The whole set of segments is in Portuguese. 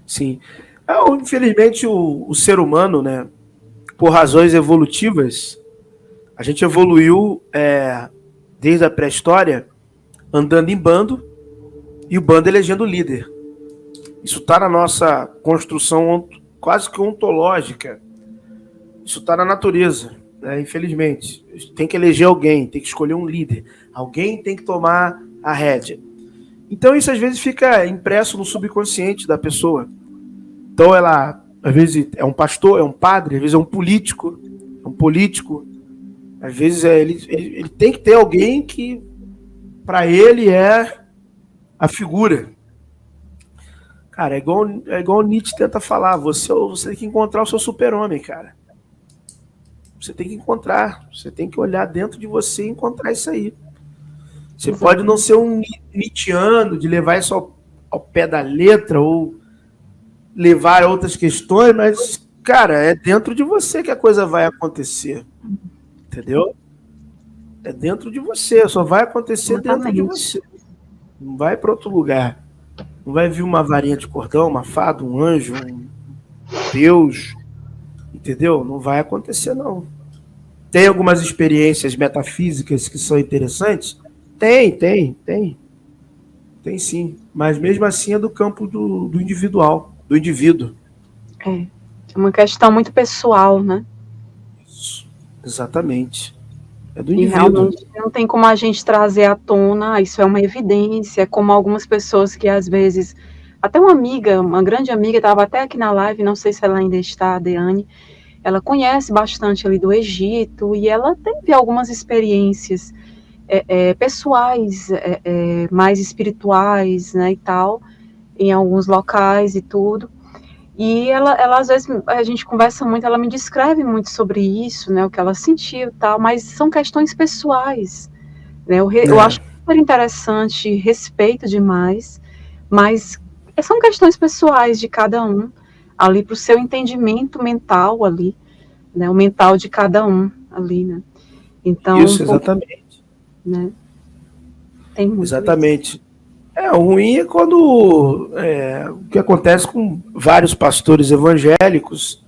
sim. Infelizmente, o ser humano, né, por razões evolutivas, a gente evoluiu desde a pré-história andando em bando e o bando elegendo o líder. Isso está na nossa construção quase que ontológica. Isso está na natureza, né? Infelizmente. Tem que eleger alguém, tem que escolher um líder. Alguém tem que tomar a rédea. Então isso às vezes fica impresso no subconsciente da pessoa. Então ela, às vezes, é um pastor, é um padre, às vezes é um político. Às vezes ele tem que ter alguém que, para ele, é a figura. Cara, é igual o Nietzsche tenta falar. Você tem que encontrar o seu super-homem, cara. Você tem que encontrar. Você tem que olhar dentro de você e encontrar isso aí. Você pode não ser um Nietzscheano, de levar isso ao pé da letra, ou levar a outras questões, mas, cara, é dentro de você que a coisa vai acontecer. Entendeu? É dentro de você. Só vai acontecer dentro de você. Não vai para outro lugar. Não vai vir uma varinha de cordão, uma fada, um anjo, um Deus. Entendeu? Não vai acontecer, não. Tem algumas experiências metafísicas que são interessantes? Tem. Tem sim. Mas mesmo assim é do campo do individual, do indivíduo. É uma questão muito pessoal, né? Isso. Exatamente. É do E indivíduo. realmente não tem como a gente trazer à tona, isso é uma evidência, como algumas pessoas que às vezes, até uma grande amiga, estava até aqui na live, não sei se ela ainda está, a Deane, ela conhece bastante ali do Egito, e ela teve algumas experiêncies pessoais, mais espirituais, né, e tal, em alguns locais e tudo. E ela às vezes, a gente conversa muito, ela me descreve muito sobre isso, né, o que ela sentiu e tal, mas são questões pessoais, né, eu acho super interessante, respeito demais, mas são questões pessoais de cada um, ali para o seu entendimento mental ali, né, o mental de cada um ali, né. Então, isso, exatamente. Né, tem muito exatamente. Isso. O ruim é quando o que acontece com vários pastores evangélicos,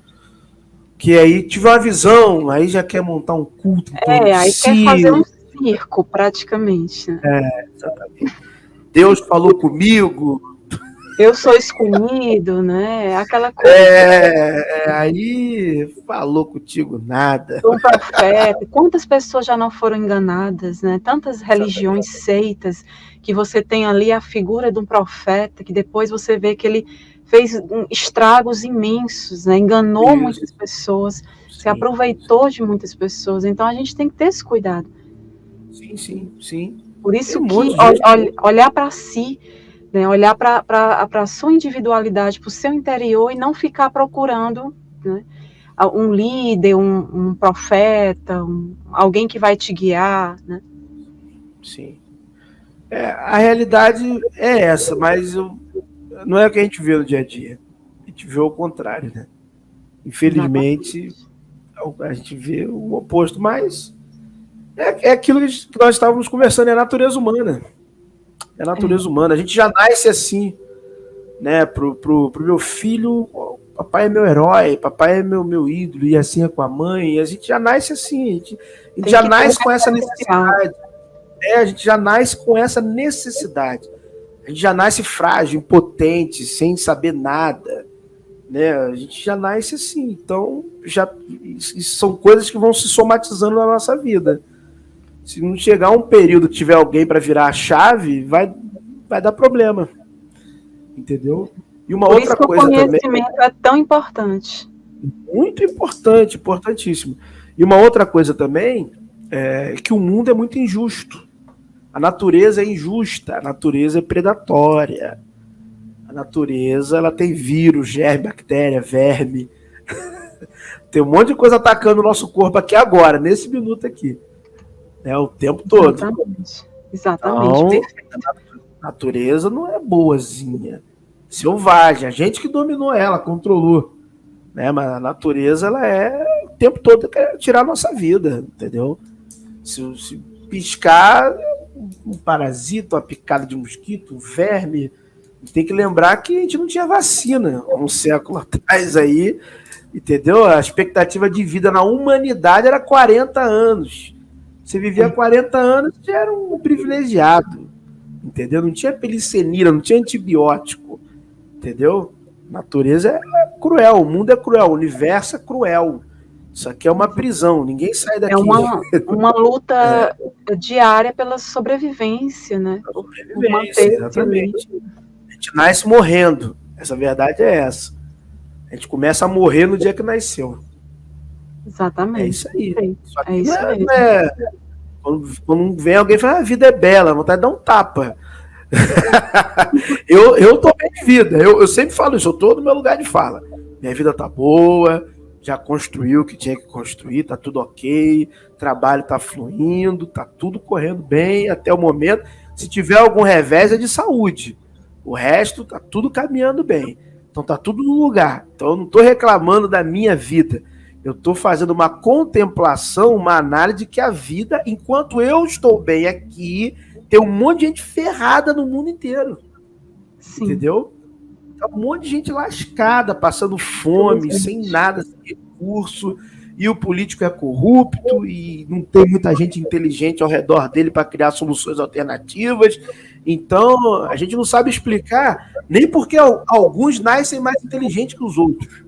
que aí tive uma visão, aí já quer montar um culto em torno de aí si. quer fazer um circo, praticamente. Exatamente. Deus falou comigo. Eu sou escolhido, né? Aquela coisa. Aí falou contigo nada. Um profeta. Quantas pessoas já não foram enganadas, né? Tantas religiões, seitas, que você tem ali a figura de um profeta, que depois você vê que ele fez estragos imensos, né? Enganou muitas pessoas, se aproveitou de muitas pessoas. Então a gente tem que ter esse cuidado. Sim. Por isso que olhar para si, né, olhar para a sua individualidade, para o seu interior, e não ficar procurando, né, um líder, um profeta, alguém que vai te guiar, né? Sim. A realidade é essa, mas não é o que a gente vê no dia a dia. A gente vê o contrário, né? Infelizmente, a gente vê o oposto, mas é aquilo que nós estávamos conversando, é a natureza humana. É a natureza humana. A gente já nasce assim, né? Pro meu filho, papai é meu herói, papai é meu ídolo, e assim é com a mãe. A gente já nasce assim, a gente já nasce com essa necessidade. A gente já nasce com essa necessidade. A gente já nasce frágil, impotente, sem saber nada. Né? A gente já nasce assim. Então, isso são coisas que vão se somatizando na nossa vida. Se não chegar um período que tiver alguém para virar a chave, vai dar problema. Entendeu? E uma outra coisa também. O conhecimento é tão importante. Muito importante, importantíssimo. E uma outra coisa também é que o mundo é muito injusto. A natureza é injusta, a natureza é predatória. A natureza, ela tem vírus, germe, bactéria, verme. Tem um monte de coisa atacando o nosso corpo aqui agora, nesse minuto aqui. O tempo todo. Exatamente. Então, a natureza não é boazinha. Selvagem. A gente que dominou ela, controlou. Né? Mas a natureza, ela é o tempo todo quer tirar a nossa vida, entendeu? Se piscar, um parasita, uma picada de mosquito, um verme, Tem que lembrar que a gente não tinha vacina um século atrás aí, entendeu? A expectativa de vida na humanidade era 40 anos. Você vivia 40 anos, já era um privilegiado, entendeu? Não tinha penicilina, não tinha antibiótico, entendeu? A natureza é cruel, o mundo é cruel, o universo é cruel. Isso aqui é uma prisão, ninguém sai daqui. É uma luta diária pela sobrevivência, né? Sobrevivência, exatamente. A gente nasce morrendo, essa verdade é essa. A gente começa a morrer no dia que nasceu. Exatamente. É isso aí. É isso mesmo. Quando vem alguém e fala, a vida é bela, vontade de dar um tapa. eu tô bem de vida, eu sempre falo isso, eu tô no meu lugar de fala. Minha vida tá boa, já construí o que tinha que construir, tá tudo ok, trabalho tá fluindo, tá tudo correndo bem até o momento. Se tiver algum revés é de saúde, o resto tá tudo caminhando bem. Então tá tudo no lugar. Então eu não tô reclamando da minha vida. Eu tô fazendo uma contemplação, uma análise de que a vida, enquanto eu estou bem aqui, tem um monte de gente ferrada no mundo inteiro. Sim. Entendeu? Tem um monte de gente lascada, passando fome, sem nada, sem recurso, e o político é corrupto, e não tem muita gente inteligente ao redor dele para criar soluções alternativas. Então, a gente não sabe explicar, nem porque alguns nascem mais inteligentes que os outros.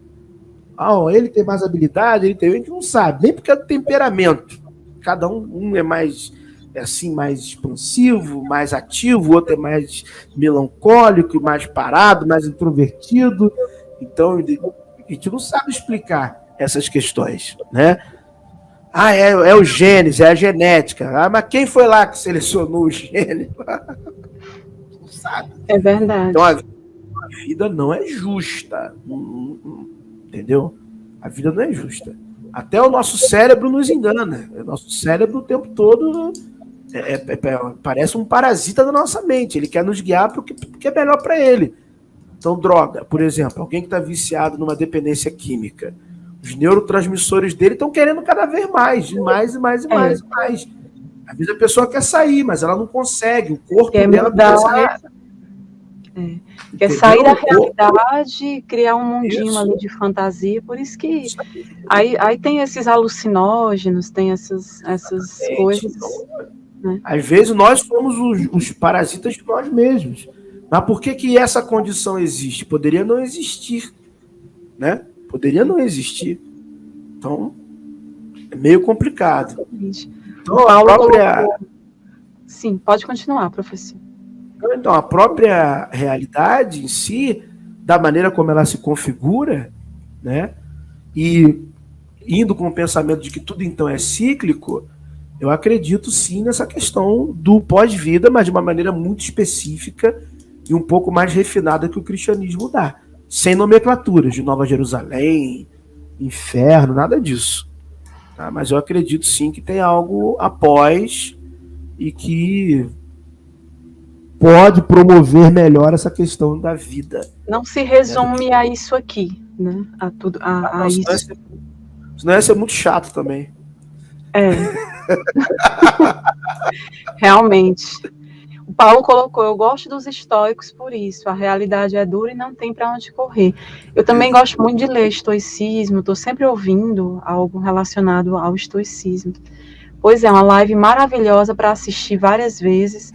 Ele tem mais habilidade, a gente não sabe, nem porque é do temperamento. Cada um é mais... assim, mais expansivo, mais ativo, o outro é mais melancólico, mais parado, mais introvertido. Então, a gente não sabe explicar essas questões, né? É o genes, é a genética. Mas quem foi lá que selecionou os genes? Não sabe. É verdade. Então, a vida não é justa. Entendeu? A vida não é justa. Até o nosso cérebro nos engana. O nosso cérebro o tempo todo... parece um parasita da nossa mente. Ele quer nos guiar para o que é melhor para ele. Então, droga, por exemplo, alguém que está viciado numa dependência química, os neurotransmissores dele estão querendo cada vez mais. Às vezes a pessoa quer sair, mas ela não consegue. O corpo dela quer sair. Quer sair da realidade, criar um mundinho ali de fantasia, por isso que aí tem esses alucinógenos, tem essas coisas. Né? Às vezes nós somos os parasitas de nós mesmos. Mas por que essa condição existe? Poderia não existir, né? Poderia não existir. Então, é meio complicado. Então, a própria... Sim, pode continuar, professor. Então, a própria realidade em si, da maneira como ela se configura, né? E indo com o pensamento de que tudo então é cíclico, eu acredito sim nessa questão do pós-vida, mas de uma maneira muito específica e um pouco mais refinada que o cristianismo dá. Sem nomenclaturas de Nova Jerusalém, inferno, nada disso. Tá? Mas eu acredito sim que tem algo após e que pode promover melhor essa questão da vida. Não se resume a isso aqui, né? A isso. Senão ia ser muito chato também. Realmente. O Paulo colocou, eu gosto dos estoicos por isso, a realidade é dura e não tem para onde correr. Eu também gosto muito de ler estoicismo, estou sempre ouvindo algo relacionado ao estoicismo. Pois é, uma live maravilhosa para assistir várias vezes.